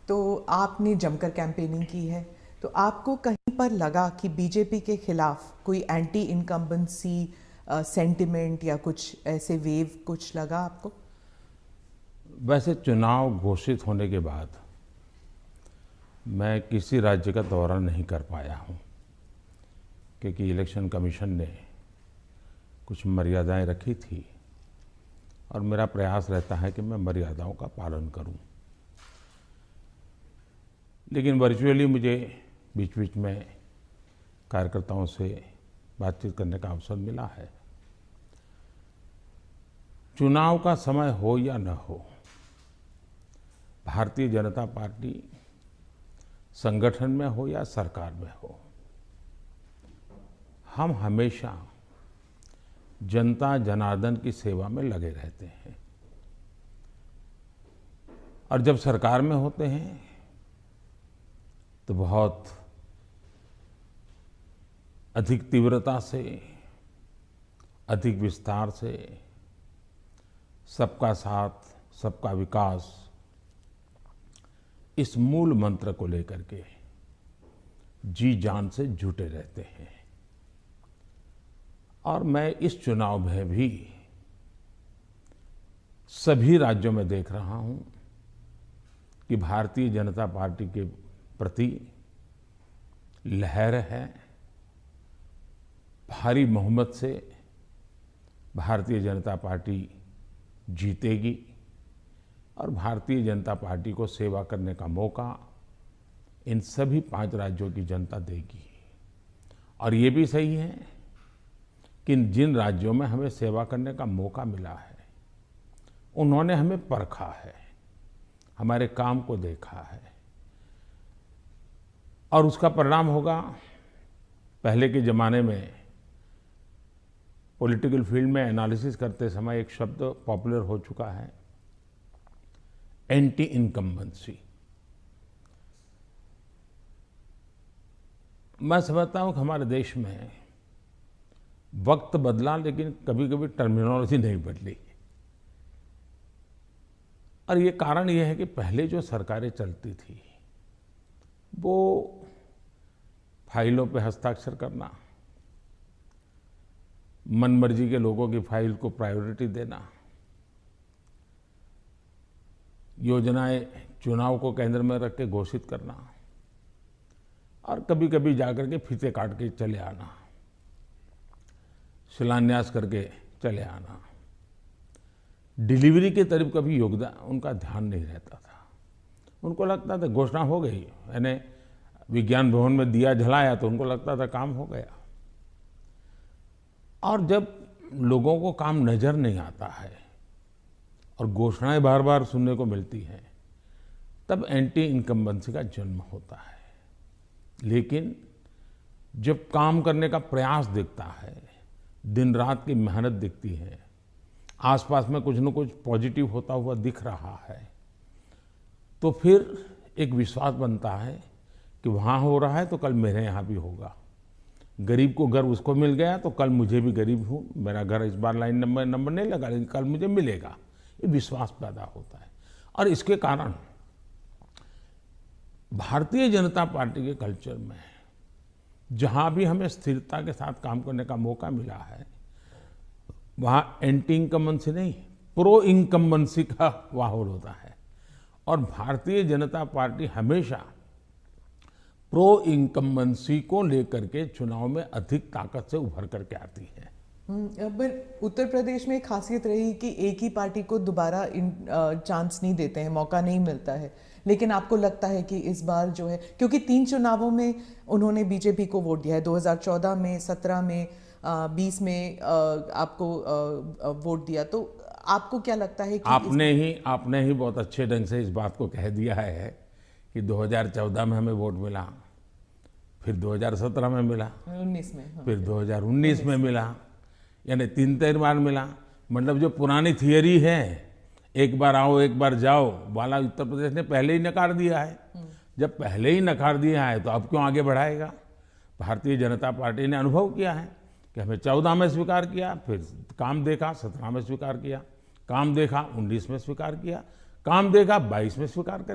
तो आपने जमकर कैंपेनिंग की है, तो आपको कहीं पर लगा कि बीजेपी के खिलाफ कोई एंटी इनकम्बेंसी सेंटिमेंट या कुछ ऐसे वेव कुछ लगा आपको? वैसे चुनाव घोषित होने के बाद मैं किसी राज्य का दौरा नहीं कर पाया हूं, क्योंकि इलेक्शन कमीशन ने कुछ मर्यादाएं रखी थी और मेरा प्रयास रहता है कि मैं मर्यादाओं का पालन करूं। लेकिन वर्चुअली मुझे बीच बीच में कार्यकर्ताओं से बातचीत करने का अवसर मिला है। चुनाव का समय हो या न हो, भारतीय जनता पार्टी संगठन में हो या सरकार में हो, हम हमेशा जनता जनार्दन की सेवा में लगे रहते हैं। और जब सरकार में होते हैं तो बहुत अधिक तीव्रता से, अधिक विस्तार से सबका साथ, सबका विकास, इस मूल मंत्र को लेकर के जी जान से जुटे रहते हैं। और मैं इस चुनाव में भी सभी राज्यों में देख रहा हूं कि भारतीय जनता पार्टी के प्रति लहर है। भारी बहुमत से भारतीय जनता पार्टी जीतेगी और भारतीय जनता पार्टी को सेवा करने का मौका इन सभी 5 राज्यों की जनता देगी। और ये भी सही है कि जिन राज्यों में हमें सेवा करने का मौका मिला है, उन्होंने हमें परखा है, हमारे काम को देखा है और उसका परिणाम होगा। पहले के ज़माने में पॉलिटिकल फील्ड में एनालिसिस करते समय एक शब्द पॉपुलर हो चुका है, एंटी इनकम्बेंसी। मैं समझता हूं कि हमारे देश में वक्त बदला, लेकिन कभी कभी टर्मिनोलॉजी नहीं बदली। और ये कारण ये है कि पहले जो सरकारें चलती थी वो फाइलों पे हस्ताक्षर करना, मनमर्जी के लोगों की फाइल को प्रायोरिटी देना, योजनाएं चुनाव को केंद्र में रख के घोषित करना और कभी कभी जाकर के फीते काट के चले आना, शिलान्यास करके चले आना। डिलीवरी के तरफ कभी योगदान उनका ध्यान नहीं रहता था। उनको लगता था घोषणा हो गई, यानी विज्ञान भवन में दिया जलाया तो उनको लगता था काम हो गया। और जब लोगों को काम नजर नहीं आता है और घोषणाएं बार बार सुनने को मिलती हैं, तब एंटी इनकम्बेंसी का जन्म होता है। लेकिन जब काम करने का प्रयास दिखता है, दिन रात की मेहनत दिखती है, आसपास में कुछ न कुछ पॉजिटिव होता हुआ दिख रहा है, तो फिर एक विश्वास बनता है कि वहाँ हो रहा है तो कल मेरे यहाँ भी होगा। गरीब को घर उसको मिल गया तो कल मुझे भी, गरीब हूँ, मेरा घर इस बार लाइन नंबर नहीं लगा लेकिन कल मुझे मिलेगा। ये विश्वास पैदा होता है। और इसके कारण भारतीय जनता पार्टी के कल्चर में जहाँ भी हमें स्थिरता के साथ काम करने का मौका मिला है, वहाँ एंटी इनकम्बेंसी नहीं, प्रो इनकम्बेंसी का माहौल होता है। और भारतीय जनता पार्टी हमेशा प्रो इनकम्बेंसी को लेकर के चुनाव में अधिक ताकत से उभर करके आती है। पर उत्तर प्रदेश में एक खासियत रही कि एक ही पार्टी को दोबारा चांस नहीं देते हैं, मौका नहीं मिलता है। लेकिन आपको लगता है कि इस बार जो है, क्योंकि 3 चुनावों में उन्होंने बीजेपी को वोट दिया है, 2014 में, 17 में, 20 में आपको वोट दिया, तो आपको क्या लगता है कि आपने ही बहुत अच्छे ढंग से इस बात को कह दिया है कि 2014 में हमें वोट मिला, फिर 2017 में मिला, 19 में, हाँ, फिर 2019 में मिला, यानी 3 बार मिला। मतलब जो पुरानी थियरी है, एक बार आओ एक बार जाओ वाला, उत्तर प्रदेश ने पहले ही नकार दिया है। जब पहले ही नकार दिया है तो अब क्यों आगे बढ़ाएगा? भारतीय जनता पार्टी ने अनुभव किया है कि हमें 14 में स्वीकार किया, फिर काम देखा 17 में स्वीकार किया, काम देखा 19 में स्वीकार किया, काम देखा 22 में स्वीकार करें।